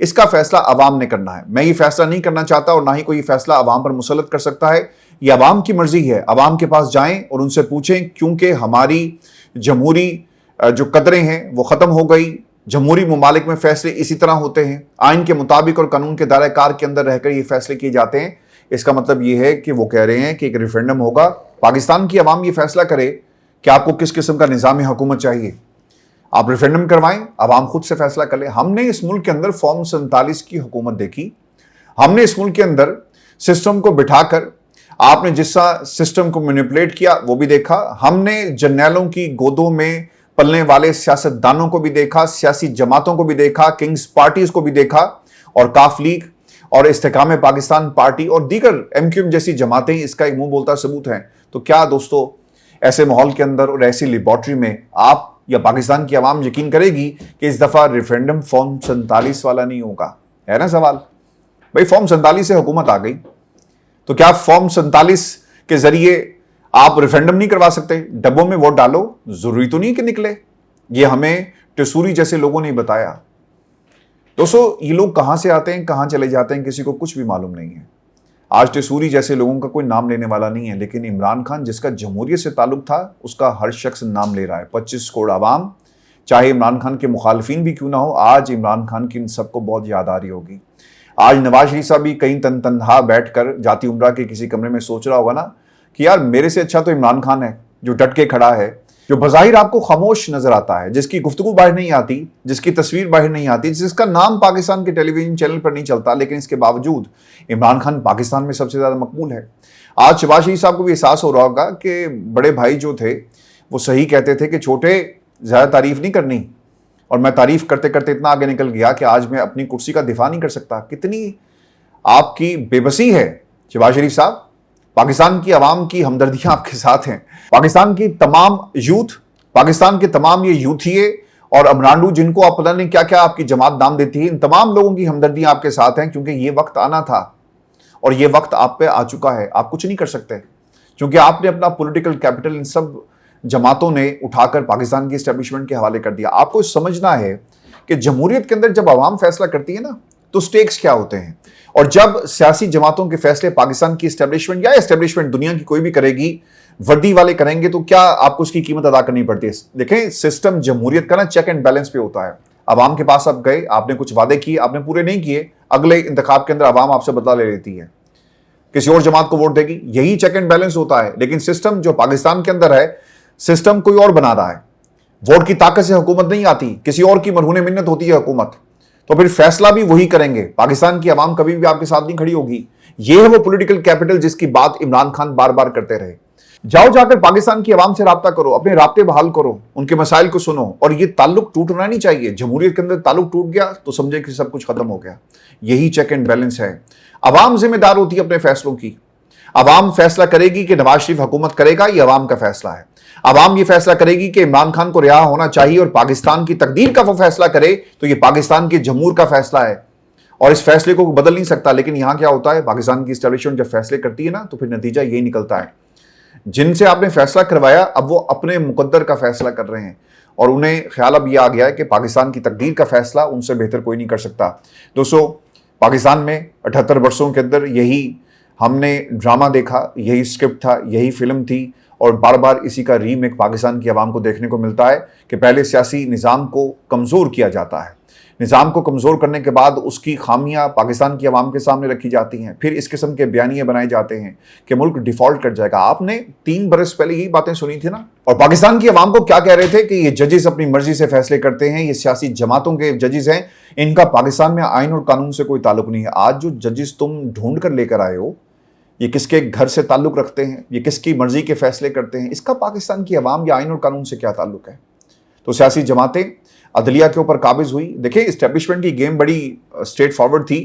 اس کا فیصلہ عوام نے کرنا ہے. میں یہ فیصلہ نہیں کرنا چاہتا اور نہ ہی کوئی فیصلہ عوام پر مسلط کر سکتا ہے. یہ عوام کی مرضی ہے. عوام کے پاس جائیں اور ان سے پوچھیں, کیونکہ ہماری جمہوری جو قدریں ہیں وہ ختم ہو گئی. جمہوری ممالک میں فیصلے اسی طرح ہوتے ہیں, آئین کے مطابق اور قانون کے دائرہ کار کے اندر رہ کر یہ فیصلے کیے جاتے ہیں. اس کا مطلب یہ ہے کہ وہ کہہ رہے ہیں کہ ایک ریفرینڈم ہوگا, پاکستان کی عوام یہ فیصلہ کرے کہ آپ کو کس قسم کا نظام حکومت چاہیے. آپ ریفرینڈم کروائیں, عوام خود سے فیصلہ کر لے. ہم نے اس ملک کے اندر فارم 47 کی حکومت دیکھی. ہم نے اس ملک کے اندر سسٹم کو بٹھا کر آپ نے جس سسٹم کو مینیپولیٹ کیا وہ بھی دیکھا. ہم نے جرنیلوں کی گودوں میں پلنے والے سیاستدانوں کو بھی دیکھا, سیاسی جماعتوں کو بھی دیکھا, کنگز پارٹیز کو بھی دیکھا, اور کاف لیگ اور استحکام پاکستان پارٹی اور دیگر ایم کیو ایم جیسی جماعتیں اس کا ایک منہ بولتا ثبوت ہیں. تو کیا دوستو ایسے ماحول کے اندر اور ایسی لیبارٹری میں آپ یا پاکستان کی عوام یقین کرے گی کہ اس دفعہ ریفرینڈم فارم 47 والا نہیں ہوگا؟ ہے نا سوال. بھئی فارم 47 سے حکومت آ گئی تو کیا فارم 47 کے ذریعے آپ ریفرینڈم نہیں کروا سکتے؟ ڈبوں میں ووٹ ڈالو, ضروری تو نہیں کہ نکلے. یہ ہمیں ٹسوری جیسے لوگوں نے بتایا. دوستو یہ لوگ کہاں سے آتے ہیں, کہاں چلے جاتے ہیں, کسی کو کچھ بھی معلوم نہیں ہے. آج ٹسوری جیسے لوگوں کا کوئی نام لینے والا نہیں ہے, لیکن عمران خان جس کا جمہوریت سے تعلق تھا اس کا ہر شخص نام لے رہا ہے. 25 کروڑ عوام, چاہے عمران خان کے مخالفین بھی کیوں نہ ہو, آج عمران خان کی ان سب کو بہت یاد آ رہی ہوگی. آج نواز شریف صاحب بھی کہیں تنہا بیٹھ کر جاتی عمرہ کے کسی کمرے میں سوچ رہا ہوگا نا کہ یار میرے سے اچھا تو عمران خان ہے جو ڈٹ کے کھڑا ہے, جو بظاہر آپ کو خاموش نظر آتا ہے, جس کی گفتگو باہر نہیں آتی, جس کی تصویر باہر نہیں آتی, جس کا نام پاکستان کے ٹیلی ویژن چینل پر نہیں چلتا, لیکن اس کے باوجود عمران خان پاکستان میں سب سے زیادہ مقبول ہے. آج شہباز شریف صاحب کو بھی احساس ہو رہا ہوگا کہ بڑے بھائی جو تھے وہ صحیح کہتے تھے کہ چھوٹے زیادہ تعریف نہیں کرنی, اور میں تعریف کرتے کرتے اتنا آگے نکل گیا کہ آج میں اپنی کرسی کا دفاع نہیں کر سکتا. کتنی آپ کی بے بسی ہے شہباز شریف صاحب. پاکستان کی عوام کی ہمدردیاں آپ کے ساتھ ہیں. پاکستان کی تمام یوتھ, پاکستان کے تمام یہ یوتھیے اور امرانڈو جن کو آپ پتہ نہیں کیا کیا آپ کی جماعت نام دیتی ہے, ان تمام لوگوں کی ہمدردیاں آپ کے ساتھ ہیں, کیونکہ یہ وقت آنا تھا اور یہ وقت آپ پہ آ چکا ہے. آپ کچھ نہیں کر سکتے کیونکہ آپ نے اپنا پولیٹیکل کیپٹل ان سب جماعتوں نے اٹھا کر پاکستان کی اسٹیبلشمنٹ کے حوالے کر دیا. آپ کو سمجھنا ہے کہ جمہوریت کے اندر جب عوام فیصلہ کرتی ہے نا تو سٹیکس کیا ہوتے ہیں, اور جب سیاسی جماعتوں کے فیصلے پاکستان کی اسٹیبلشمنٹ یا اسٹیبلشمنٹ دنیا کی کوئی بھی کرے گی, وردی والے کریں گے, تو کیا آپ کو اس کی قیمت ادا کرنی پڑتی ہے. دیکھیں سسٹم جمہوریت کا نا چیک اینڈ بیلنس پہ ہوتا ہے. عوام کے پاس آپ گئے, آپ نے کچھ وعدے کیے, آپ نے پورے نہیں کیے, اگلے انتخاب کے اندر عوام آپ سے بدلہ لے لیتی ہے, کسی اور جماعت کو ووٹ دے گی. یہی چیک اینڈ بیلنس ہوتا ہے. لیکن سسٹم جو پاکستان کے اندر ہے, سسٹم کوئی اور بنا رہا ہے. ووٹ کی طاقت سے حکومت نہیں آتی, کسی اور کی مرہون منت ہوتی ہے حکومت. تو پھر فیصلہ بھی وہی کریں گے. پاکستان کی عوام کبھی بھی آپ کے ساتھ نہیں کھڑی ہوگی. یہ ہے وہ پولیٹیکل کیپٹل جس کی بات عمران خان بار بار کرتے رہے. جاؤ جا کر پاکستان کی عوام سے رابطہ کرو, اپنے رابطے بحال کرو, ان کے مسائل کو سنو. اور یہ تعلق ٹوٹنا نہیں چاہیے. جمہوریت کے اندر تعلق ٹوٹ گیا تو سمجھے کہ سب کچھ ختم ہو گیا. یہی چیک اینڈ بیلنس ہے. عوام ذمہ دار ہوتی ہے اپنے فیصلوں کی. عوام فیصلہ کرے گی کہ نواز شریف حکومت کرے گا, یہ عوام کا فیصلہ ہے. عوام یہ فیصلہ کرے گی کہ عمران خان کو رہا ہونا چاہیے اور پاکستان کی تقدیر کا وہ فیصلہ کرے, تو یہ پاکستان کے جمہور کا فیصلہ ہے اور اس فیصلے کو بدل نہیں سکتا. لیکن یہاں کیا ہوتا ہے, پاکستان کی اسٹیبلشمنٹ جب فیصلے کرتی ہے نا تو پھر نتیجہ یہی نکلتا ہے. جن سے آپ نے فیصلہ کروایا اب وہ اپنے مقدر کا فیصلہ کر رہے ہیں, اور انہیں خیال اب یہ آ گیا ہے کہ پاکستان کی تقدیر کا فیصلہ ان سے بہتر کوئی نہیں کر سکتا. دوستو پاکستان میں 78 برسوں کے اندر یہی ہم نے ڈرامہ دیکھا, یہی اسکرپٹ تھا, یہی فلم تھی, اور بار بار اسی کا ریمیک پاکستان کی عوام کو دیکھنے کو ملتا ہے کہ پہلے سیاسی نظام کو کمزور کیا جاتا ہے, نظام کو کمزور کرنے کے بعد اس کی خامیاں پاکستان کی عوام کے سامنے رکھی جاتی ہیں, پھر اس قسم کے بیانیے بنائے جاتے ہیں کہ ملک ڈیفالٹ کر جائے گا. آپ نے 3 برس پہلے یہی باتیں سنی تھی نا, اور پاکستان کی عوام کو کیا کہہ رہے تھے کہ یہ ججز اپنی مرضی سے فیصلے کرتے ہیں, یہ سیاسی جماعتوں کے ججز ہیں, ان کا پاکستان میں آئین اور قانون سے کوئی تعلق نہیں ہے. آج جو ججز تم ڈھونڈ کر لے کر آئے ہو, یہ کس کے گھر سے تعلق رکھتے ہیں, یہ کس کی مرضی کے فیصلے کرتے ہیں, اس کا پاکستان کی عوام یا آئین اور قانون سے کیا تعلق ہے. تو سیاسی جماعتیں عدلیہ کے اوپر قابض ہوئی. دیکھیں اسٹیبلشمنٹ کی گیم بڑی اسٹریٹ فارورڈ تھی,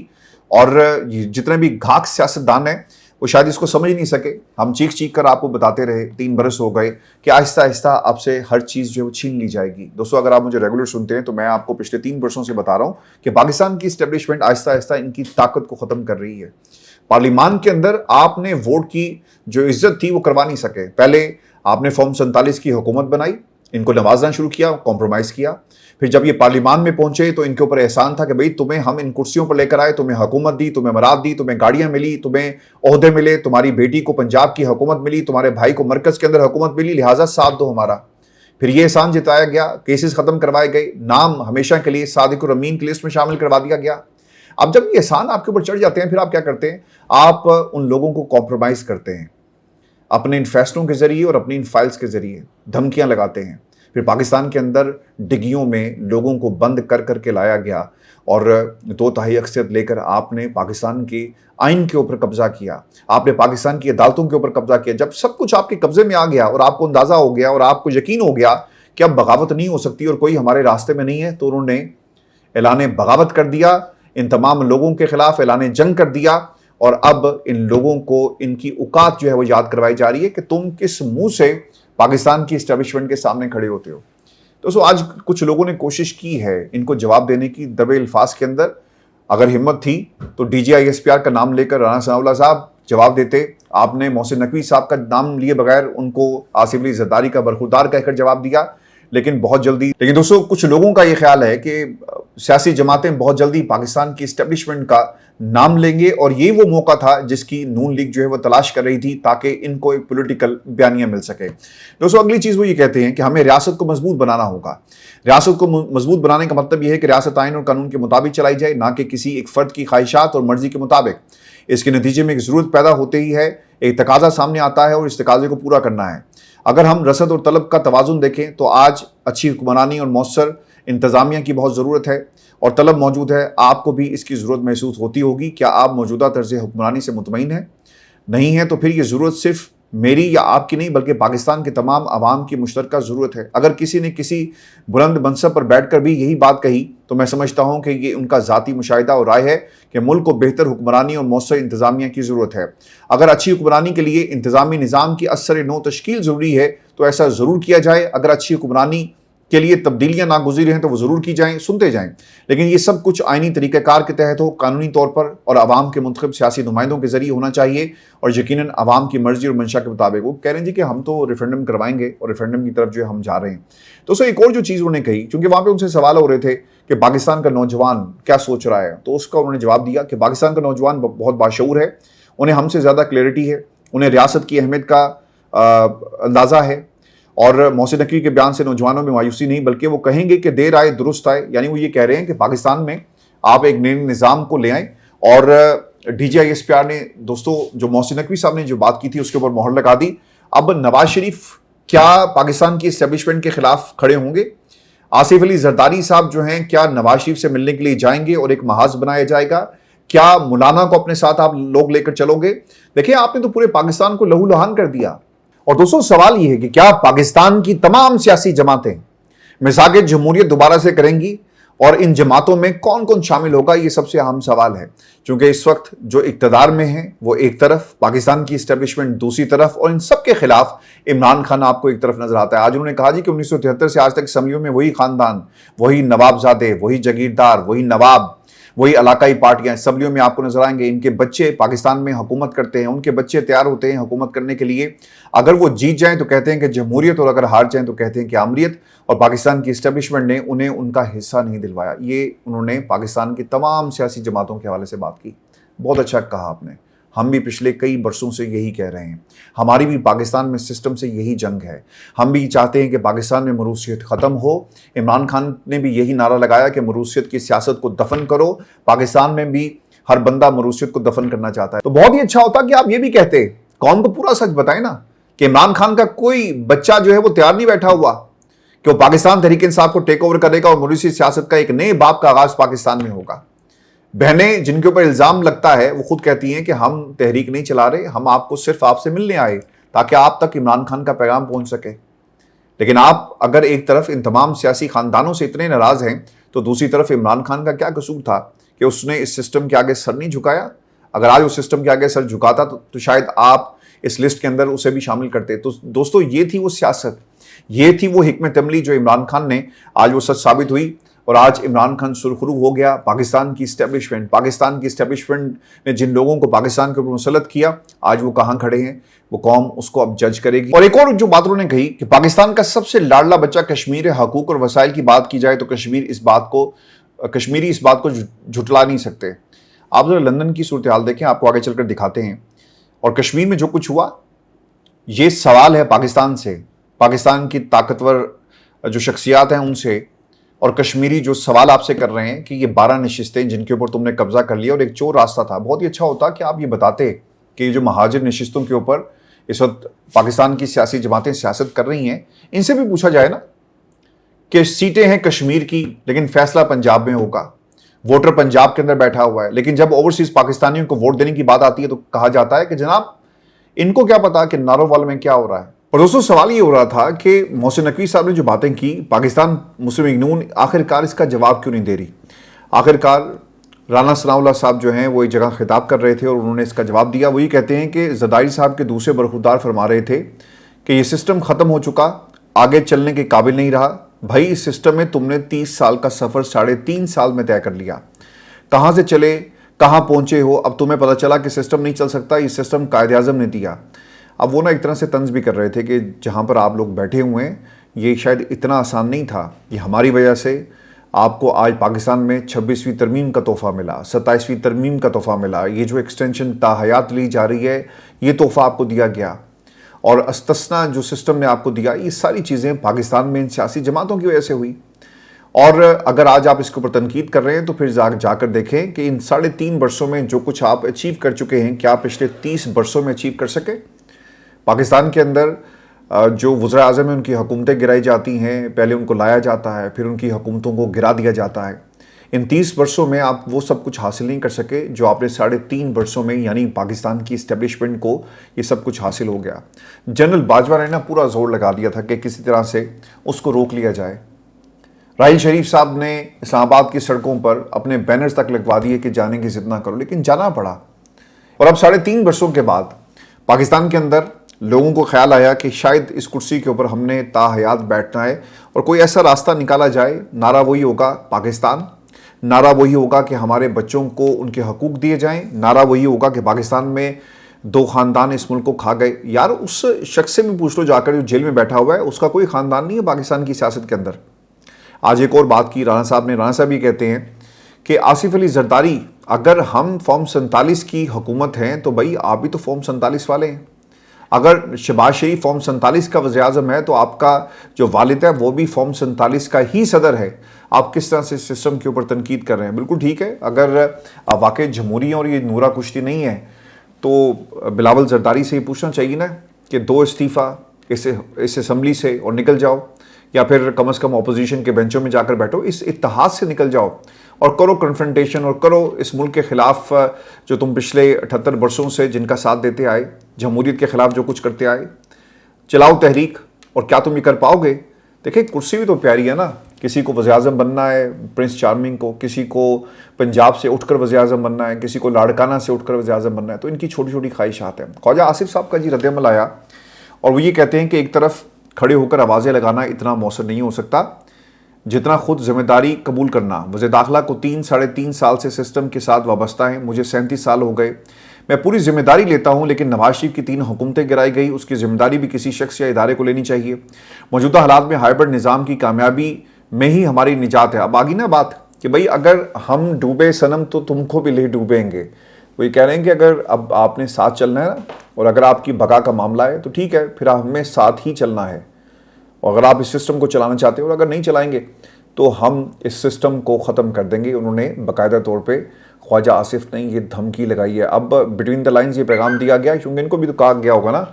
اور جتنے بھی گھاک سیاستدان ہیں وہ شاید اس کو سمجھ نہیں سکے. ہم چیخ چیخ کر آپ کو بتاتے رہے, 3 برس ہو گئے کہ آہستہ آہستہ آپ سے ہر چیز جو ہے وہ چھین لی جائے گی. دوستو اگر آپ مجھے ریگولر سنتے ہیں تو میں آپ کو پچھلے 3 برسوں سے بتا رہا ہوں کہ پاکستان کی اسٹیبلشمنٹ آہستہ آہستہ ان کی طاقت کو ختم کر رہی ہے. پارلیمان کے اندر آپ نے ووٹ کی جو عزت تھی وہ کروا نہیں سکے. پہلے آپ نے فارم 47 کی حکومت بنائی, ان کو نوازنا شروع کیا, کمپرومائز کیا, پھر جب یہ پارلیمان میں پہنچے تو ان کے اوپر احسان تھا کہ بھئی تمہیں ہم ان کرسیوں پر لے کر آئے، تمہیں حکومت دی، تمہیں امارات دی، تمہیں گاڑیاں ملی، تمہیں عہدے ملے، تمہاری بیٹی کو پنجاب کی حکومت ملی، تمہارے بھائی کو مرکز کے اندر حکومت ملی، لہٰذا ساتھ دو ہمارا۔ پھر یہ احسان جتایا گیا، کیسز ختم کروائے گئے، نام ہمیشہ کے لیے صادق الامین کی لسٹ میں شامل کروا دیا گیا۔ اب جب یہ احسان آپ کے اوپر چڑھ جاتے ہیں، پھر آپ کیا کرتے ہیں؟ آپ ان لوگوں کو کمپرومائز کرتے ہیں اپنے ان فیصلوں کے ذریعے اور اپنی ان فائلز کے ذریعے، دھمکیاں لگاتے ہیں۔ پھر پاکستان کے اندر ڈگیوں میں لوگوں کو بند کر کر کے لایا گیا اور 2/3 اکثریت لے کر آپ نے پاکستان کے آئین کے اوپر قبضہ کیا، آپ نے پاکستان کی عدالتوں کے اوپر قبضہ کیا۔ جب سب کچھ آپ کے قبضے میں آ گیا اور آپ کو اندازہ ہو گیا اور آپ کو یقین ہو گیا کہ اب بغاوت نہیں ہو سکتی اور کوئی ہمارے راستے میں نہیں ہے، تو انہوں نے اعلان بغاوت کر دیا، ان تمام لوگوں کے خلاف اعلان جنگ کر دیا، اور اب ان لوگوں کو ان کی اوقات جو ہے وہ یاد کروائی جا رہی ہے کہ تم کس منہ سے پاکستان کی اسٹیبلشمنٹ کے سامنے کھڑے ہوتے ہو۔ تو آج کچھ لوگوں نے کوشش کی ہے ان کو جواب دینے کی دبے الفاظ کے اندر۔ اگر ہمت تھی تو D G I S P R کا نام لے کر رانا ثناء اللہ صاحب جواب دیتے۔ آپ نے محسن نقوی صاحب کا نام لیے بغیر ان کو آصف علی زرداری کا برخوردار کہہ کر جواب دیا، لیکن بہت جلدی۔ لیکن دوستو، کچھ لوگوں کا یہ خیال ہے کہ سیاسی جماعتیں بہت جلدی پاکستان کی اسٹیبلشمنٹ کا نام لیں گے، اور یہ وہ موقع تھا جس کی نون لیگ جو ہے وہ تلاش کر رہی تھی تاکہ ان کو ایک پولیٹیکل بیانیہ مل سکے۔ دوستو، اگلی چیز وہ یہ کہتے ہیں کہ ہمیں ریاست کو مضبوط بنانا ہوگا۔ ریاست کو مضبوط بنانے کا مطلب یہ ہے کہ ریاست آئین اور قانون کے مطابق چلائی جائے، نہ کہ کسی ایک فرد کی خواہشات اور مرضی کے مطابق۔ اس کے نتیجے میں ایک ضرورت پیدا ہوتے ہی ہے، ایک تقاضا سامنے آتا ہے اور اس تقاضے کو پورا کرنا ہے۔ اگر ہم رسد اور طلب کا توازن دیکھیں تو آج اچھی حکمرانی اور مؤثر انتظامیہ کی بہت ضرورت ہے، اور طلب موجود ہے۔ آپ کو بھی اس کی ضرورت محسوس ہوتی ہوگی۔ کیا آپ موجودہ طرز حکمرانی سے مطمئن ہیں؟ نہیں ہے تو پھر یہ ضرورت صرف میری یا آپ کی نہیں بلکہ پاکستان کے تمام عوام کی مشترکہ ضرورت ہے۔ اگر کسی نے کسی بلند منصب پر بیٹھ کر بھی یہی بات کہی تو میں سمجھتا ہوں کہ یہ ان کا ذاتی مشاہدہ اور رائے ہے کہ ملک کو بہتر حکمرانی اور مؤثر انتظامیہ کی ضرورت ہے۔ اگر اچھی حکمرانی کے لیے انتظامی نظام کی اثر نو تشکیل ضروری ہے تو ایسا ضرور کیا جائے۔ اگر اچھی حکمرانی کے لیے تبدیلیاں ناگزیر ہیں تو وہ ضرور کی جائیں، سنتے جائیں، لیکن یہ سب کچھ آئینی طریقہ کار کے تحت ہو، قانونی طور پر، اور عوام کے منتخب سیاسی نمائندوں کے ذریعے ہونا چاہیے، اور یقیناً عوام کی مرضی اور منشا کے مطابق۔ وہ کہہ رہے ہیں جی کہ ہم تو ریفرنڈم کروائیں گے اور ریفرنڈم کی طرف جو ہے ہم جا رہے ہیں۔ تو ایک اور جو چیز انہوں نے کہی، چونکہ وہاں پہ ان سے سوال ہو رہے تھے کہ پاکستان کا نوجوان کیا سوچ رہا ہے، تو اس کا انہوں نے جواب دیا کہ پاکستان کا نوجوان بہت باشعور ہے، انہیں ہم سے زیادہ کلیئرٹی ہے، انہیں ریاست کی اہمیت کا اندازہ ہے، اور محسن نقوی کے بیان سے نوجوانوں میں مایوسی نہیں بلکہ وہ کہیں گے کہ دیر آئے درست آئے۔ یعنی وہ یہ کہہ رہے ہیں کہ پاکستان میں آپ ایک نئے نظام کو لے آئیں، اور D G I S P R نے دوستو جو محسن نقوی صاحب نے جو بات کی تھی اس کے اوپر مہر لگا دی۔ اب نواز شریف کیا پاکستان کی اسٹیبلشمنٹ کے خلاف کھڑے ہوں گے؟ آصف علی زرداری صاحب جو ہیں کیا نواز شریف سے ملنے کے لیے جائیں گے اور ایک محاذ بنایا جائے گا؟ کیا مولانا کو اپنے ساتھ آپ لوگ لے کر چلو گے؟ دیکھیں، آپ نے تو پورے پاکستان کو لہو لہان کر دیا۔ اور دوستو، سوال یہ ہے کہ کیا پاکستان کی تمام سیاسی جماعتیں مساق جمہوریت دوبارہ سے کریں گی، اور ان جماعتوں میں کون کون شامل ہوگا؟ یہ سب سے اہم سوال ہے، چونکہ اس وقت جو اقتدار میں ہیں وہ ایک طرف، پاکستان کی اسٹیبلشمنٹ دوسری طرف، اور ان سب کے خلاف عمران خان آپ کو ایک طرف نظر آتا ہے۔ آج انہوں نے کہا جی کہ 1973 سے آج تک اسمبلیوں میں وہی خاندان، وہی نواب زادے، وہی جگیردار، وہی نواب، وہی علاقائی پارٹیاں اسمبلیوں میں آپ کو نظر آئیں گے۔ ان کے بچے پاکستان میں حکومت کرتے ہیں، ان کے بچے تیار ہوتے ہیں حکومت کرنے کے لیے۔ اگر وہ جیت جائیں تو کہتے ہیں کہ جمہوریت، اور اگر ہار جائیں تو کہتے ہیں کہ آمریت، اور پاکستان کی اسٹیبلشمنٹ نے انہیں ان کا حصہ نہیں دلوایا۔ یہ انہوں نے پاکستان کی تمام سیاسی جماعتوں کے حوالے سے بات کی۔ بہت اچھا کہا آپ نے، ہم بھی پچھلے کئی برسوں سے یہی کہہ رہے ہیں، ہماری بھی پاکستان میں سسٹم سے یہی جنگ ہے۔ ہم بھی چاہتے ہیں کہ پاکستان میں موروثیت ختم ہو۔ عمران خان نے بھی یہی نعرہ لگایا کہ موروثیت کی سیاست کو دفن کرو۔ پاکستان میں بھی ہر بندہ موروثیت کو دفن کرنا چاہتا ہے۔ تو بہت ہی اچھا ہوتا کہ آپ یہ بھی کہتے، قوم کو پورا سچ بتائیں نا، کہ عمران خان کا کوئی بچہ جو ہے وہ تیار نہیں بیٹھا ہوا کہ وہ پاکستان تحریک انصاف کو ٹیک اوور کرے گا اور موروثی سیاست کا ایک نئے باب کا آغاز پاکستان میں ہوگا۔ بہنیں جن کے اوپر الزام لگتا ہے وہ خود کہتی ہیں کہ ہم تحریک نہیں چلا رہے، ہم آپ کو صرف آپ سے ملنے آئے تاکہ آپ تک عمران خان کا پیغام پہنچ سکے۔ لیکن آپ اگر ایک طرف ان تمام سیاسی خاندانوں سے اتنے ناراض ہیں تو دوسری طرف عمران خان کا کیا قصور تھا کہ اس نے اس سسٹم کے آگے سر نہیں جھکایا؟ اگر آج اس سسٹم کے آگے سر جھکاتا تو شاید آپ اس لسٹ کے اندر اسے بھی شامل کرتے۔ تو دوستو، یہ تھی وہ سیاست، یہ تھی وہ حکمت عملی جو عمران خان نے آج وہ سچ ثابت ہوئی۔ اور آج عمران خان سرخرو ہو گیا. پاکستان کی اسٹیبلشمنٹ نے جن لوگوں کو پاکستان کے اوپر مسلط کیا آج وہ کہاں کھڑے ہیں, وہ قوم اس کو اب جج کرے گی. اور ایک اور جو بات انہوں نے کہی کہ پاکستان کا سب سے لاڈلا بچہ کشمیر ہے, حقوق اور وسائل کی بات کی جائے تو کشمیری اس بات کو جھٹلا نہیں سکتے. آپ ذرا لندن کی صورتحال دیکھیں, آپ کو آگے چل کر دکھاتے ہیں. اور کشمیر میں جو کچھ ہوا یہ سوال ہے پاکستان سے, پاکستان کی طاقتور جو شخصیات ہیں ان سے, اور کشمیری جو سوال آپ سے کر رہے ہیں کہ یہ 12 نشستیں جن کے اوپر تم نے قبضہ کر لیا اور ایک چور راستہ تھا. بہت ہی اچھا ہوتا کہ آپ یہ بتاتے کہ یہ جو مہاجر نشستوں کے اوپر اس وقت پاکستان کی سیاسی جماعتیں سیاست کر رہی ہیں, ان سے بھی پوچھا جائے نا کہ سیٹیں ہیں کشمیر کی لیکن فیصلہ پنجاب میں ہوگا, ووٹر پنجاب کے اندر بیٹھا ہوا ہے, لیکن جب اوورسیز پاکستانیوں کو ووٹ دینے کی بات آتی ہے تو کہا جاتا ہے کہ جناب ان کو کیا پتا کہ نارووال میں کیا ہو رہا ہے. اور دوستوں سوال یہ ہو رہا تھا کہ محسن نقوی صاحب نے جو باتیں کی, پاکستان مسلم لیگ نون آخرکار اس کا جواب کیوں نہیں دے رہی. آخرکار رانا ثناء اللہ صاحب جو ہیں وہ ایک جگہ خطاب کر رہے تھے اور انہوں نے اس کا جواب دیا. وہ یہ کہتے ہیں کہ زرداری صاحب کے دوسرے برخوردار فرما رہے تھے کہ یہ سسٹم ختم ہو چکا, آگے چلنے کے قابل نہیں رہا. بھائی اس سسٹم میں تم نے 30 سال کا سفر 3.5 سال میں طے کر لیا, کہاں سے چلے کہاں پہنچے ہو, اب تمہیں پتہ چلا کہ سسٹم نہیں چل سکتا, یہ سسٹم قائد اعظم نے دیا. اب وہ نا ایک طرح سے طنز بھی کر رہے تھے کہ جہاں پر آپ لوگ بیٹھے ہوئے ہیں یہ شاید اتنا آسان نہیں تھا, یہ ہماری وجہ سے آپ کو آج پاکستان میں 26ویں ترمیم کا تحفہ ملا, 27ویں ترمیم کا تحفہ ملا, یہ جو ایکسٹینشن تا حیات لی جا رہی ہے یہ تحفہ آپ کو دیا گیا, اور استثنا جو سسٹم نے آپ کو دیا, یہ ساری چیزیں پاکستان میں ان سیاسی جماعتوں کی وجہ سے ہوئی. اور اگر آج آپ اس کے اوپر تنقید کر رہے ہیں تو پھر جا کر دیکھیں کہ ان 3.5 برسوں میں جو کچھ آپ اچیو کر چکے ہیں کیا پچھلے 30 برسوں میں اچیو کر سکے. پاکستان کے اندر جو وزراء اعظم ہیں ان کی حکومتیں گرائی جاتی ہیں, پہلے ان کو لایا جاتا ہے پھر ان کی حکومتوں کو گرا دیا جاتا ہے. ان 30 برسوں میں آپ وہ سب کچھ حاصل نہیں کر سکے جو آپ نے 3.5 برسوں میں, یعنی پاکستان کی اسٹیبلشمنٹ کو یہ سب کچھ حاصل ہو گیا. جنرل باجوہ نے نا پورا زور لگا دیا تھا کہ کسی طرح سے اس کو روک لیا جائے. راحیل شریف صاحب نے اسلام آباد کی سڑکوں پر اپنے بینرز تک لگوا دیے کہ جانے کی ضد نہ کرو, لیکن جانا پڑا. اور اب 3.5 برسوں کے بعد پاکستان کے اندر لوگوں کو خیال آیا کہ شاید اس کرسی کے اوپر ہم نے تا حیات بیٹھنا ہے اور کوئی ایسا راستہ نکالا جائے. نعرہ وہی ہوگا پاکستان, نعرہ وہی ہوگا کہ ہمارے بچوں کو ان کے حقوق دیے جائیں, نعرہ وہی ہوگا کہ پاکستان میں 2 خاندان اس ملک کو کھا گئے. یار اس شخص سے بھی پوچھ لو جا کر جو جیل میں بیٹھا ہوا ہے, اس کا کوئی خاندان نہیں ہے پاکستان کی سیاست کے اندر. آج ایک اور بات کی رانا صاحب نے, رانا صاحب یہ کہتے ہیں کہ آصف علی زرداری اگر ہم فارم 47 کی حکومت ہیں تو بھائی آپ بھی تو فارم 47 والے ہیں. اگر شہباز شریف فارم 47 کا وزیر اعظم ہے تو آپ کا جو والد ہے وہ بھی فارم 47 کا ہی صدر ہے. آپ کس طرح سے سسٹم کے اوپر تنقید کر رہے ہیں. بالکل ٹھیک ہے, اگر واقعی جمہوری اور یہ نورا کشتی نہیں ہے تو بلاول زرداری سے یہ پوچھنا چاہیے نا کہ 2 استعفیٰ اس اسمبلی سے اور نکل جاؤ, یا پھر کم از کم اپوزیشن کے بینچوں میں جا کر بیٹھو, اس اتحاد سے نکل جاؤ اور کرو کنفرنٹیشن اور کرو اس ملک کے خلاف جو تم پچھلے 78 برسوں سے جن کا ساتھ دیتے آئے, جمہوریت کے خلاف جو کچھ کرتے آئے, چلاؤ تحریک. اور کیا تم یہ کر پاؤ گے؟ دیکھیں کرسی بھی تو پیاری ہے نا, کسی کو وزیر اعظم بننا ہے پرنس چارمنگ کو, کسی کو پنجاب سے اٹھ کر وزیر اعظم بننا ہے, کسی کو لاڑکانہ سے اٹھ کر وزیر اعظم بننا ہے. تو ان کی چھوٹی چھوٹی خواہشات ہیں. خواجہ آصف صاحب کا رد عمل آیا اور وہ یہ کہتے ہیں کہ ایک طرف کھڑے ہو کر آوازیں لگانا اتنا مؤثر نہیں ہو سکتا جتنا خود ذمہ داری قبول کرنا. وزیر داخلہ کو 3.5 سال سے سسٹم کے ساتھ وابستہ ہیں, مجھے 37 سال ہو گئے, میں پوری ذمہ داری لیتا ہوں, لیکن نواز شریف کی 3 حکومتیں گرائی گئی, اس کی ذمہ داری بھی کسی شخص یا ادارے کو لینی چاہیے. موجودہ حالات میں ہائبرڈ نظام کی کامیابی میں ہی ہماری نجات ہے. اب آگی نا بات کہ بھئی اگر ہم ڈوبے صنم تو تم کو بھی لے ڈوبیں گے. وہ یہ کہہ رہے ہیں کہ اگر اب آپ نے ساتھ چلنا ہے نا, اور اگر آپ کی بقا کا معاملہ ہے تو ٹھیک ہے, پھر ہمیں ساتھ ہی چلنا ہے. اور اگر آپ اس سسٹم کو چلانا چاہتے ہیں اور اگر نہیں چلائیں گے تو ہم اس سسٹم کو ختم کر دیں گے. انہوں نے باقاعدہ طور پہ خواجہ آصف نے یہ دھمکی لگائی ہے. اب بٹوین دا لائنز یہ پیغام دیا گیا, کیونکہ ان کو بھی تو کہا گیا ہوگا نا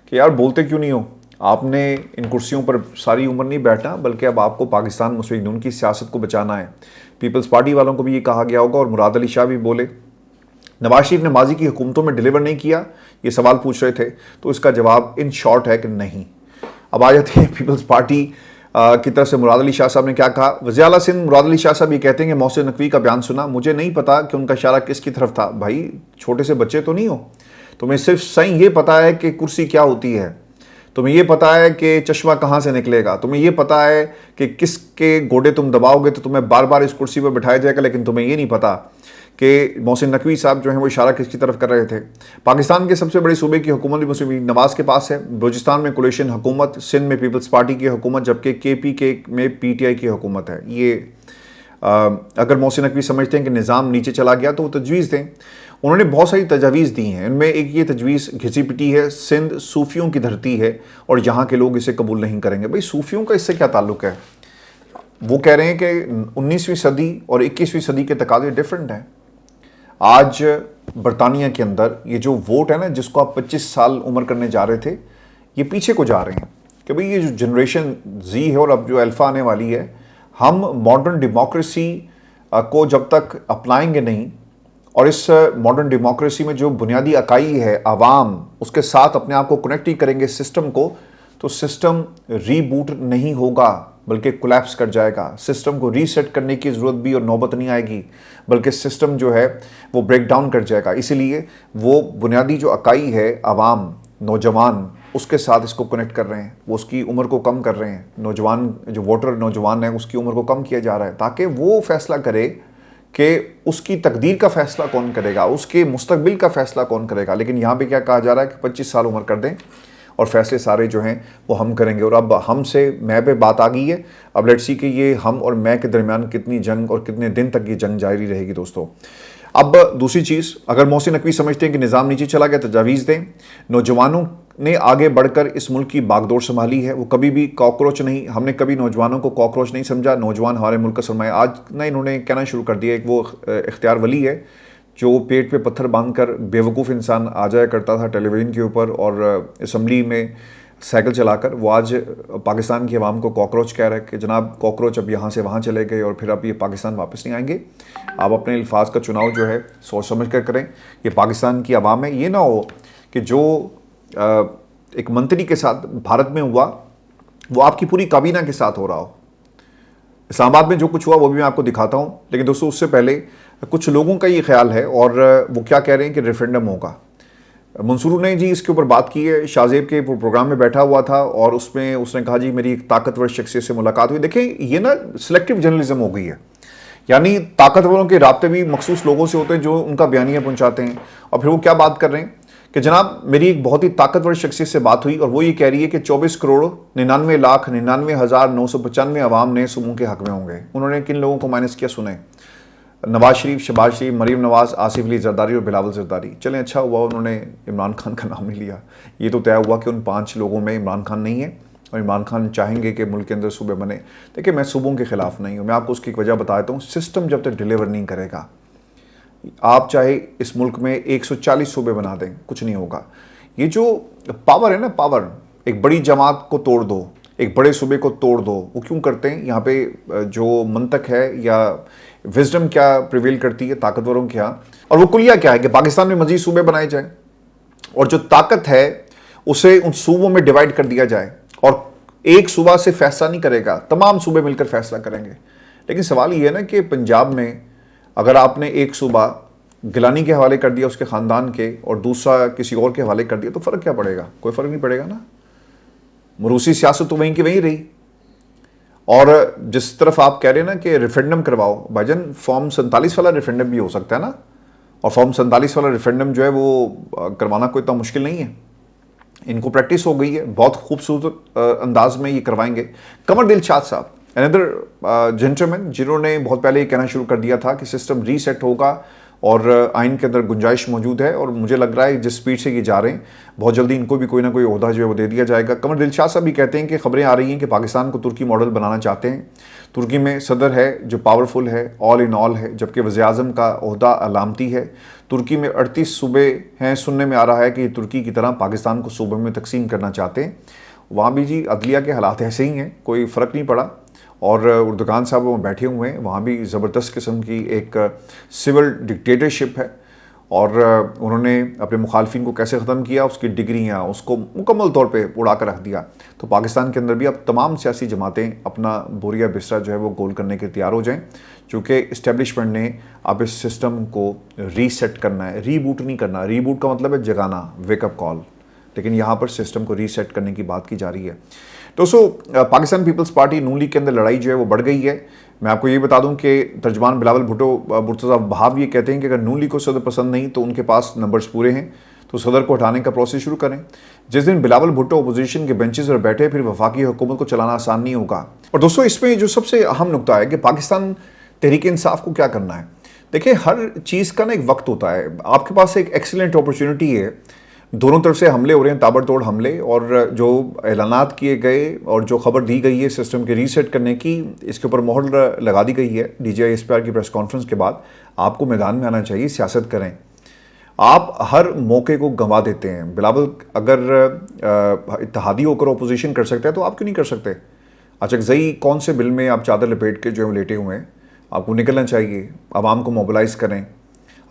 کہ یار بولتے کیوں نہیں ہو, آپ نے ان کرسیوں پر ساری عمر نہیں بیٹھنا, بلکہ اب آپ کو پاکستان مسلم لیگ نون کی سیاست کو بچانا ہے. پیپلز پارٹی والوں کو بھی یہ کہا گیا ہوگا, اور مراد علی شاہ بھی بولے. نواز شریف نے ماضی کی حکومتوں میں ڈیلیور نہیں کیا, یہ سوال پوچھ رہے تھے, تو اس کا جواب ان شارٹ ہے کہ نہیں. اب آ جاتے ہیں پیپلز پارٹی کی طرف سے. مراد علی شاہ صاحب نے کیا کہا؟ وزیر اعلیٰ سندھ مراد علی شاہ صاحب یہ کہتے ہیں کہ محسن نقوی کا بیان سنا, مجھے نہیں پتا کہ ان کا اشارہ کس کی طرف تھا. بھائی چھوٹے سے بچے تو نہیں ہو, تمہیں صرف صحیح یہ پتا ہے کہ کرسی کیا ہوتی ہے, تمہیں یہ پتا ہے کہ چشمہ کہاں سے نکلے گا, تمہیں یہ پتا ہے کہ کس کے گوڑے تم دباؤ گے تو تمہیں بار بار اس کرسی پر بٹھایا جائے گا, لیکن تمہیں یہ نہیں پتا کہ محسن نقوی صاحب جو ہیں وہ اشارہ کس کی طرف کر رہے تھے. پاکستان کے سب سے بڑے صوبے کی حکومت بھی مسلم نواز کے پاس ہے. بلوچستان میں کولیشن حکومت, سندھ میں پیپلز پارٹی کی حکومت, جبکہ کے پی کے میں پی ٹی آئی کی حکومت ہے. یہ اگر محسن نقوی سمجھتے ہیں کہ نظام نیچے چلا گیا تو وہ تجویز دیں. انہوں نے بہت ساری تجاویز دی ہیں, ان میں ایک یہ تجویز گھسی پٹی ہے, سندھ صوفیوں کی دھرتی ہے اور یہاں کے لوگ اسے قبول نہیں کریں گے. بھئی صوفیوں کا اس سے کیا تعلق ہے؟ وہ کہہ رہے ہیں کہ 19ویں صدی اور 21ویں صدی کے تقاضے ڈیفرنٹ ہیں. آج برطانیہ کے اندر یہ جو ووٹ ہے نا, جس کو آپ 25 سال عمر کرنے جا رہے تھے, یہ پیچھے کو جا رہے ہیں کہ بھئی یہ جو جنریشن زی ہے اور اب جو الفا آنے والی ہے, ہم ماڈرن ڈیموکریسی کو جب تک اپنائیں گے نہیں اور اس ماڈرن ڈیموکریسی میں جو بنیادی اکائی ہے عوام, اس کے ساتھ اپنے آپ کو کنیکٹ ہی کریں گے سسٹم کو, تو سسٹم ری بوٹ نہیں ہوگا بلکہ کولیپس کر جائے گا. سسٹم کو ری سیٹ کرنے کی ضرورت بھی اور نوبت نہیں آئے گی, بلکہ سسٹم جو ہے وہ بریک ڈاؤن کر جائے گا. اسی لیے وہ بنیادی جو اکائی ہے عوام, نوجوان, اس کے ساتھ اس کو کنیکٹ کر رہے ہیں. وہ اس کی عمر کو کم کر رہے ہیں. نوجوان جو ووٹر نوجوان ہے اس کی عمر کو کم کیا جا رہا ہے تاکہ وہ فیصلہ کرے کہ اس کی تقدیر کا فیصلہ کون کرے گا, اس کے مستقبل کا فیصلہ کون کرے گا. لیکن یہاں پہ کیا کہا جا رہا ہے کہ 25 سال عمر کر دیں اور فیصلے سارے جو ہیں وہ ہم کریں گے. اور اب ہم سے میں پہ بات آ گئی ہے. اب لیٹس سی کہ یہ ہم اور میں کے درمیان کتنی جنگ اور کتنے دن تک یہ جنگ جاری رہے گی دوستو. اب دوسری چیز, اگر محسن نقوی سمجھتے ہیں کہ نظام نیچے چلا گیا, تجاویز دیں. نوجوانوں نے آگے بڑھ کر اس ملک کی باغ دوڑ سنبھالی ہے, وہ کبھی بھی کاکروچ نہیں, ہم نے کبھی نوجوانوں کو کاکروچ نہیں سمجھا. نوجوان ہمارے ملک کا سرمایہ. آج نہ انہوں نے کہنا شروع کر دیا, ایک وہ اختیار ولی ہے جو پیٹ پہ پتھر باندھ کر بیوقوف انسان آ جایا کرتا تھا ٹیلی ویژن کے اوپر اور اسمبلی میں سائیکل چلا کر, وہ آج پاکستان کی عوام کو کاکروچ کہہ رہا ہے کہ جناب کاکروچ اب یہاں سے وہاں چلے گئے اور پھر اب یہ پاکستان واپس نہیں آئیں گے. آپ اپنے الفاظ کا چناؤ جو ہے سوچ سمجھ کر کریں. یہ پاکستان کی عوام ہے. یہ نہ ہو کہ جو ایک منتری کے ساتھ بھارت میں ہوا وہ آپ کی پوری کابینہ کے ساتھ ہو رہا ہو. اسلام آباد میں جو کچھ ہوا وہ بھی میں آپ کو دکھاتا ہوں, لیکن دوستو اس سے پہلے کچھ لوگوں کا یہ خیال ہے اور وہ کیا کہہ رہے ہیں کہ ریفرینڈم ہوگا. منصور نے جی اس کے اوپر بات کی ہے, شاہ زیب کے پروگرام میں بیٹھا ہوا تھا اور اس میں اس نے کہا جی میری ایک طاقتور شخصیت سے ملاقات ہوئی. دیکھیں یہ نا سلیکٹیو جرنلزم ہو گئی ہے, یعنی طاقتوروں کے رابطے بھی مخصوص لوگوں سے ہوتے ہیں جو ان کا بیانیہ پہنچاتے ہیں. اور پھر وہ کیا بات کر رہے ہیں کہ جناب میری ایک بہت ہی طاقتور شخصیت سے بات ہوئی اور وہ یہ کہہ رہی ہے کہ 24,99,99,995 عوام نئے صوبوں کے حق میں ہوں گے. انہوں نے کن لوگوں کو مائنس کیا سنیں؟ نواز شریف, شہباز شریف, مریم نواز, آصف علی زرداری اور بلاول زرداری. چلیں اچھا ہوا انہوں نے عمران خان کا نام نہیں لیا. یہ تو طے ہوا کہ ان 5 لوگوں میں عمران خان نہیں ہے اور عمران خان چاہیں گے کہ ملک کے اندر صوبے بنے. دیکھیں میں صوبوں کے خلاف نہیں ہوں, میں آپ کو اس کی وجہ بتا دیتا ہوں. سسٹم جب تک ڈیلیور نہیں کرے گا, آپ چاہے اس ملک میں 140 صوبے بنا دیں, کچھ نہیں ہوگا. یہ جو پاور ہے نا, پاور, ایک بڑی جماعت کو توڑ دو, ایک بڑے صوبے کو توڑ دو, وہ کیوں کرتے ہیں؟ یہاں پہ جو منطق ہے یا وزڈم کیا پریویل کرتی ہے طاقتوروں کے ہاں, اور وہ کلیہ کیا ہے کہ پاکستان میں مزید صوبے بنائے جائیں اور جو طاقت ہے اسے ان صوبوں میں ڈیوائیڈ کر دیا جائے. اور ایک صوبہ سے فیصلہ نہیں کرے گا, تمام صوبے مل کر فیصلہ کریں گے. لیکن سوال یہ ہے نا کہ پنجاب میں اگر آپ نے ایک صوبہ گیلانی کے حوالے کر دیا اس کے خاندان کے اور دوسرا کسی اور کے حوالے کر دیا تو فرق کیا پڑے گا؟ کوئی فرق نہیں پڑے گا نا. موروثی سیاست تو وہیں کی وہیں رہی. اور جس طرف آپ کہہ رہے ہیں نا کہ ریفرینڈم کرواؤ, بھائی جان فارم 47 والا ریفرینڈم بھی ہو سکتا ہے نا, اور فارم 47 والا ریفرینڈم جو ہے وہ کروانا کوئی اتنا مشکل نہیں ہے. ان کو پریکٹس ہو گئی ہے, بہت خوبصورت انداز میں یہ کروائیں گے. قمر دلشاد صاحب, another جینٹلمین جنہوں نے بہت پہلے یہ کہنا شروع کر دیا تھا کہ سسٹم ری سیٹ ہوگا اور آئین کے اندر گنجائش موجود ہے, اور مجھے لگ رہا ہے جس سپیڈ سے یہ جا رہے ہیں بہت جلدی ان کو بھی کوئی نہ کوئی عہدہ جو ہے وہ دے دیا جائے گا. قمر دلشاد صاحب بھی کہتے ہیں کہ خبریں آ رہی ہیں کہ پاکستان کو ترکی ماڈل بنانا چاہتے ہیں. ترکی میں صدر ہے جو پاورفل ہے, آل ان آل ہے, جبکہ وزیر اعظم کا عہدہ علامتی ہے. ترکی میں 38 صوبے ہیں, سننے میں آ رہا ہے کہ یہ ترکی کی طرح پاکستان کو صوبوں میں تقسیم کرنا چاہتے ہیں. وہاں بھی جی عدلیہ کے حالات ایسے ہی ہیں, کوئی فرق نہیں پڑا. اور اردگان صاحب وہ بیٹھے ہوئے ہیں, وہاں بھی زبردست قسم کی ایک سول ڈکٹیٹرشپ ہے, اور انہوں نے اپنے مخالفین کو کیسے ختم کیا, اس کی ڈگریاں اس کو مکمل طور پہ اڑا کر رکھ دیا. تو پاکستان کے اندر بھی اب تمام سیاسی جماعتیں اپنا بوریا بستر جو ہے وہ گول کرنے کے تیار ہو جائیں, چونکہ اسٹیبلشمنٹ نے اب اس سسٹم کو ری سیٹ کرنا ہے, ری بوٹ نہیں کرنا. ری بوٹ کا مطلب ہے جگانا, ویک اپ کال. لیکن یہاں پر سسٹم کو ریسیٹ کرنے کی بات کی جا رہی ہے. دوستو پاکستان پیپلز پارٹی نون لیگ کے اندر لڑائی جو ہے وہ بڑھ گئی ہے. میں آپ کو یہ بتا دوں کہ ترجمان بلاول بھٹو مرتضیٰ بہاو یہ کہتے ہیں کہ اگر نون لیگ کو صدر پسند نہیں تو ان کے پاس نمبرز پورے ہیں تو صدر کو ہٹانے کا پروسیس شروع کریں. جس دن بلاول بھٹو اپوزیشن کے بینچز پر بیٹھے پھر وفاقی حکومت کو چلانا آسان نہیں ہوگا. اور دوستو اس میں جو سب سے اہم نقطہ ہے کہ پاکستان تحریک انصاف کو کیا کرنا ہے. دیکھیں ہر چیز کا نا ایک وقت ہوتا ہے. آپ کے پاس ایک ایکسیلنٹ اپرچونٹی ہے, دونوں طرف سے حملے ہو رہے ہیں, تابڑ توڑ حملے, اور جو اعلانات کیے گئے اور جو خبر دی گئی ہے سسٹم کے ریسیٹ کرنے کی, اس کے اوپر مہر لگا دی گئی ہے D G I S P R کی پریس کانفرنس کے بعد. آپ کو میدان میں آنا چاہیے, سیاست کریں. آپ ہر موقع کو گنوا دیتے ہیں. بلاول اگر اتحادی ہو کر اپوزیشن کر سکتے ہیں تو آپ کیوں نہیں کر سکتے؟ اچکزئی کون سے بل میں آپ چادر لپیٹ کے جو لیٹے ہوئے ہیں, آپ کو نکلنا چاہیے, عوام کو موبلائز کریں.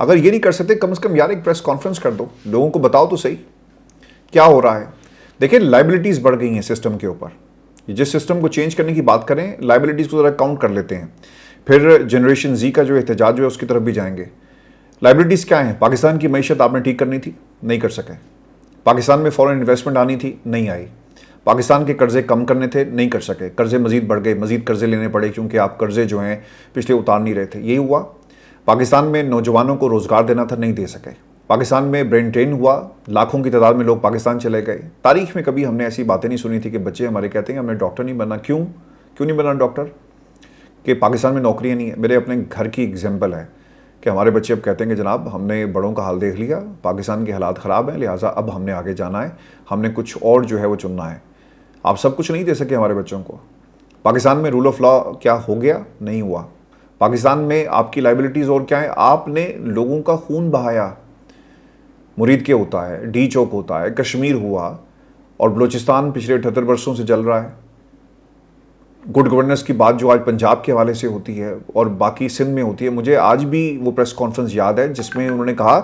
اگر یہ نہیں کر سکتے کم از کم یار ایک پریس کانفرنس کر دو, لوگوں کو بتاؤ تو صحیح کیا ہو رہا ہے. دیکھیں لائبلٹیز بڑھ گئی ہیں سسٹم کے اوپر. جس سسٹم کو چینج کرنے کی بات کریں لائبلٹیز کو ذرا کاؤنٹ کر لیتے ہیں, پھر جنریشن زی کا جو احتجاج جو ہے اس کی طرف بھی جائیں گے. لائبلٹیز کیا ہیں؟ پاکستان کی معیشت آپ نے ٹھیک کرنی تھی, نہیں کر سکے. پاکستان میں فورن انویسٹمنٹ آنی تھی, نہیں آئی. پاکستان کے قرضے کم کرنے تھے, نہیں کر سکے. قرضے مزید بڑھ گئے, مزید قرضے لینے پڑے کیونکہ آپ قرضے جو ہیں پچھلے اتار نہیں رہے تھے. یہی ہوا. پاکستان میں نوجوانوں کو روزگار دینا تھا, نہیں دے سکے. پاکستان میں برین ڈرین ہوا, لاکھوں کی تعداد میں لوگ پاکستان چلے گئے. تاریخ میں کبھی ہم نے ایسی باتیں نہیں سنی تھی کہ بچے ہمارے کہتے ہیں ہم نے ڈاکٹر نہیں بننا. کیوں نہیں بننا ڈاکٹر؟ کہ پاکستان میں نوکریاں نہیں ہیں. میرے اپنے گھر کی ایگزامپل ہے کہ ہمارے بچے اب کہتے ہیں کہ جناب ہم نے بڑوں کا حال دیکھ لیا, پاکستان کے حالات خراب ہیں, لہٰذا اب ہم نے آگے جانا ہے, ہم نے کچھ اور جو ہے وہ چننا ہے. آپ سب کچھ نہیں دے سکے ہمارے بچوں کو. پاکستان میں رول آف لا کیا ہو گیا؟ نہیں ہوا. پاکستان میں آپ کی لائبلٹیز اور کیا ہے؟ آپ نے لوگوں کا خون بہایا. مرید کے ہوتا ہے, ڈی چوک ہوتا ہے, کشمیر ہوا, اور بلوچستان پچھلے 78 برسوں سے چل رہا ہے. گڈ گورننس کی بات جو آج پنجاب کے حوالے سے ہوتی ہے اور باقی سندھ میں ہوتی ہے, مجھے آج بھی وہ پریس کانفرنس یاد ہے جس میں انہوں نے کہا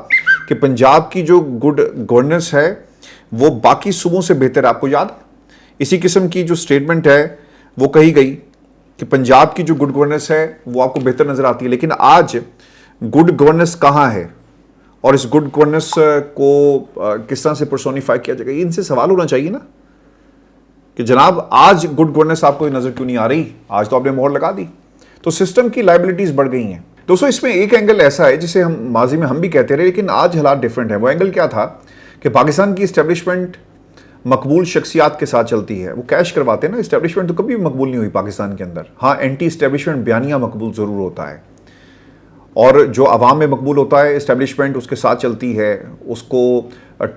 کہ پنجاب کی جو گڈ گورننس ہے وہ باقی صوبوں سے بہتر ہے. آپ کو یاد ہے اسی قسم کی جو سٹیٹمنٹ ہے وہ کہی گئی کہ پنجاب کی جو گڈ گورننس ہے وہ آپ کو بہتر نظر آتی ہے. لیکن آج گڈ گورننس کہاں ہے اور اس گڈ گورننس کو کس طرح سے پرسونیفائی کیا جائے گا؟ ان سے سوال ہونا چاہیے نا کہ جناب آج گڈ گورننس آپ کو نظر کیوں نہیں آ رہی؟ آج تو آپ نے مہر لگا دی. تو سسٹم کی لائبلٹیز بڑھ گئی ہیں. دوستو اس میں ایک اینگل ایسا ہے جسے ہم ماضی میں ہم بھی کہتے رہے لیکن آج حالات ڈیفرنٹ ہیں. وہ اینگل کیا تھا کہ پاکستان کی اسٹیبلشمنٹ مقبول شخصیات کے ساتھ چلتی ہے. وہ کیش کرواتے ہیں نا. اسٹیبلشمنٹ تو کبھی بھی مقبول نہیں ہوئی پاکستان کے اندر. ہاں اینٹی اسٹیبلشمنٹ بیانیہ مقبول ضرور ہوتا ہے, اور جو عوام میں مقبول ہوتا ہے اسٹیبلشمنٹ اس کے ساتھ چلتی ہے, اس کو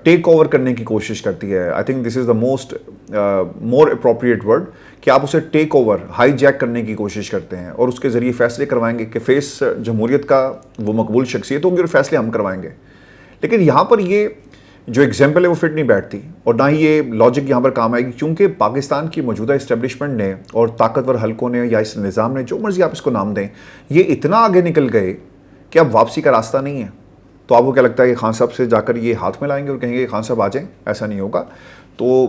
ٹیک اوور کرنے کی کوشش کرتی ہے. I think this is the more appropriate word کہ آپ اسے ٹیک اوور, ہائی جیک کرنے کی کوشش کرتے ہیں اور اس کے ذریعے فیصلے کروائیں گے کہ فیس جمہوریت کا وہ مقبول شخصیت ہوں گے اور فیصلے ہم کروائیں گے. لیکن یہاں پر یہ جو ایگزامپل ہے وہ فٹ نہیں بیٹھتی اور نہ ہی یہ لاجک یہاں پر کام آئے گی, کیونکہ پاکستان کی موجودہ اسٹیبلشمنٹ نے اور طاقتور حلقوں نے یا اس نظام نے, جو مرضی آپ اس کو نام دیں, یہ اتنا آگے نکل گئے کہ اب واپسی کا راستہ نہیں ہے. تو آپ کو کیا لگتا ہے کہ خان صاحب سے جا کر یہ ہاتھ میں لائیں گے اور کہیں گے خان صاحب آ جائیں؟ ایسا نہیں ہوگا. تو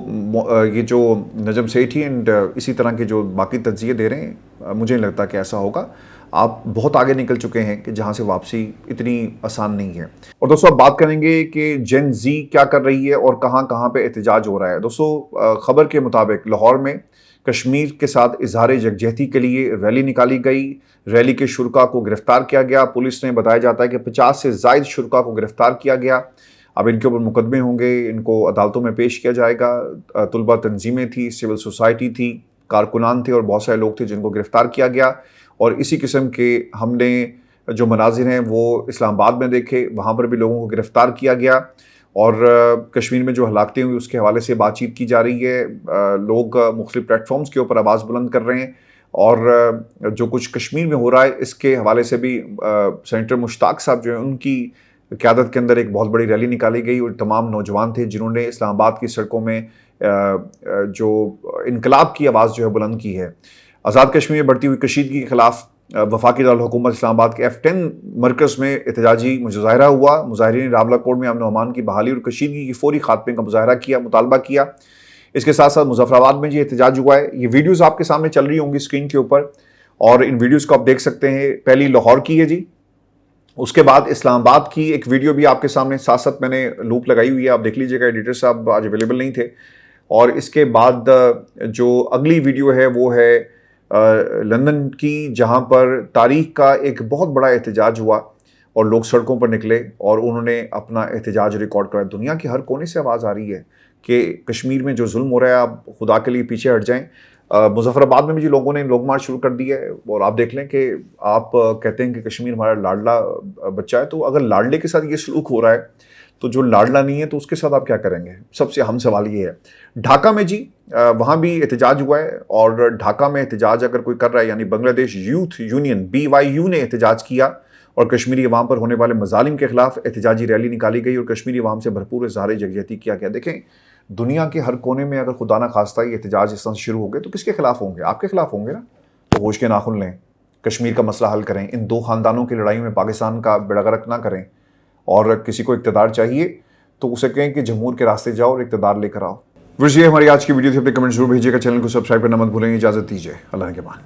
یہ جو نجم سیٹھی اینڈ اسی طرح کے جو باقی تجزیے دے رہے ہیں, مجھے نہیں لگتا کہ ایسا ہوگا. آپ بہت آگے نکل چکے ہیں کہ جہاں سے واپسی اتنی آسان نہیں ہے. اور دوستو اب بات کریں گے کہ جین زی کیا کر رہی ہے اور کہاں کہاں پہ احتجاج ہو رہا ہے. دوستو خبر کے مطابق لاہور میں کشمیر کے ساتھ اظہار یکجہتی کے لیے ریلی نکالی گئی. ریلی کے شرکاء کو گرفتار کیا گیا. پولیس نے بتایا جاتا ہے کہ 50 سے زائد شرکاء کو گرفتار کیا گیا. اب ان کے اوپر مقدمے ہوں گے, ان کو عدالتوں میں پیش کیا جائے گا. طلبہ تنظیمیں تھی, سول سوسائٹی تھی, کارکنان تھے اور بہت سارے لوگ تھے جن کو گرفتار کیا گیا. اور اسی قسم کے ہم نے جو مناظر ہیں وہ اسلام آباد میں دیکھے, وہاں پر بھی لوگوں کو گرفتار کیا گیا. اور کشمیر میں جو ہلاکتیں ہوئی اس کے حوالے سے بات چیت کی جا رہی ہے. لوگ مختلف پلیٹ فارمز کے اوپر آواز بلند کر رہے ہیں, اور جو کچھ کشمیر میں ہو رہا ہے اس کے حوالے سے بھی سینیٹر مشتاق صاحب جو ہیں ان کی قیادت کے اندر ایک بہت بڑی ریلی نکالی گئی, اور تمام نوجوان تھے جنہوں نے اسلام آباد کی سڑکوں میں جو انقلاب کی آواز جو ہے بلند کی ہے. آزاد کشمیر میں بڑھتی ہوئی کشیدگی کے خلاف وفاقی دارالحکومت اسلام آباد کے F10 مرکز میں احتجاجی مظاہرہ ہوا. مظاہرین راولہ کوٹ میں امن و امان کی بحالی اور کشیدگی کی فوری خاتمے کا مظاہرہ کیا, مطالبہ کیا. اس کے ساتھ ساتھ مظفر آباد میں یہ احتجاج ہوا ہے. یہ ویڈیوز آپ کے سامنے چل رہی ہوں گی اسکرین کے اوپر, اور ان ویڈیوز کو آپ دیکھ سکتے ہیں. پہلی لاہور کی ہے جی, اس کے بعد اسلام آباد کی ایک ویڈیو بھی آپ کے سامنے ساتھ ساتھ میں نے لوپ لگائی ہوئی ہے، آپ دیکھ لیجئے گا، ایڈیٹر صاحب آج اویلیبل نہیں تھے. اور اس کے بعد جو اگلی ویڈیو ہے وہ ہے لندن کی، جہاں پر تاریخ کا ایک بہت بڑا احتجاج ہوا اور لوگ سڑکوں پر نکلے اور انہوں نے اپنا احتجاج ریکارڈ کرا. دنیا کے ہر کونے سے آواز آ رہی ہے کہ کشمیر میں جو ظلم ہو رہا ہے آپ خدا کے لیے پیچھے ہٹ جائیں. مظفر آباد میں بھی جو لوگوں نے لوگ مارچ شروع کر دی ہے، اور آپ دیکھ لیں کہ آپ کہتے ہیں کہ کشمیر ہمارا لاڈلا بچہ ہے، تو اگر لاڈلے کے ساتھ یہ سلوک ہو رہا ہے تو جو لاڈلا نہیں ہے تو اس کے ساتھ آپ کیا کریں گے؟ سب سے اہم سوال یہ ہے. ڈھاکہ میں جی وہاں بھی احتجاج ہوا ہے، اور ڈھاکہ میں احتجاج اگر کوئی کر رہا ہے، یعنی بنگلہ دیش یوتھ یونین BYU نے احتجاج کیا اور کشمیری عوام پر ہونے والے مظالم کے خلاف احتجاجی ریلی نکالی گئی اور کشمیری عوام سے بھرپور اظہار یکجہتی کیا گیا. دیکھیں، دنیا کے ہر کونے میں اگر خدا نہ خواستہ یہ احتجاج اس طرح سے شروع ہو گئے تو کس کے خلاف ہوں گے؟ آپ کے خلاف ہوں گے نا. تو ہوش کے ناخن لیں، کشمیر کا مسئلہ حل کریں، ان دو خاندانوں کی لڑائی میں پاکستان کا بیڑا غرق نہ کریں. اور کسی کو اقتدار چاہیے تو اسے کہیں کہ جمہور کے راستے جاؤ اور اقتدار لے کر آؤ. یہ ہماری آج کی ویڈیو تھی. اپنے کمنٹ ضرور بھیجیے گا، چینل کو سبسکرائب کرنا مت بھولیں. اجازت دیجیے، اللہ کے بعد.